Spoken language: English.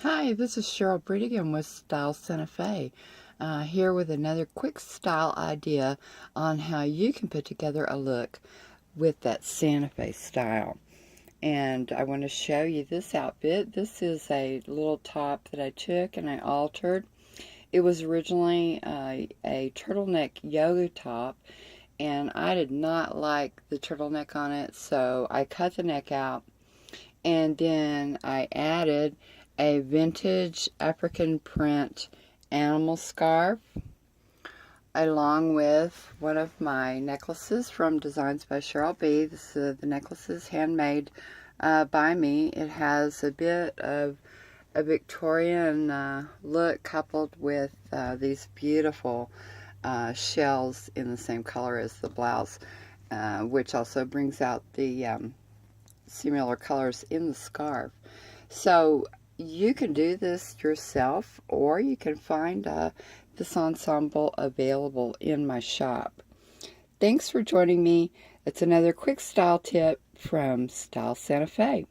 Hi, this is Cheryl Breedigan with Style Santa Fe, here with another quick style idea on how you can put together a look with that Santa Fe style. And I want to show you this outfit. This is a little top that I took and I altered. It was originally a turtleneck yoga top, and I did not like the turtleneck on it, so I cut the neck out, and then I added a vintage African print animal scarf along with one of my necklaces from Designs by Cheryl B. The necklace is handmade by me. It has a bit of a Victorian look coupled with these beautiful shells in the same color as the blouse, which also brings out the similar colors in the scarf. So you can do this yourself, or you can find this ensemble available in my shop. Thanks for joining me. It's another quick style tip from Style Santa Fe.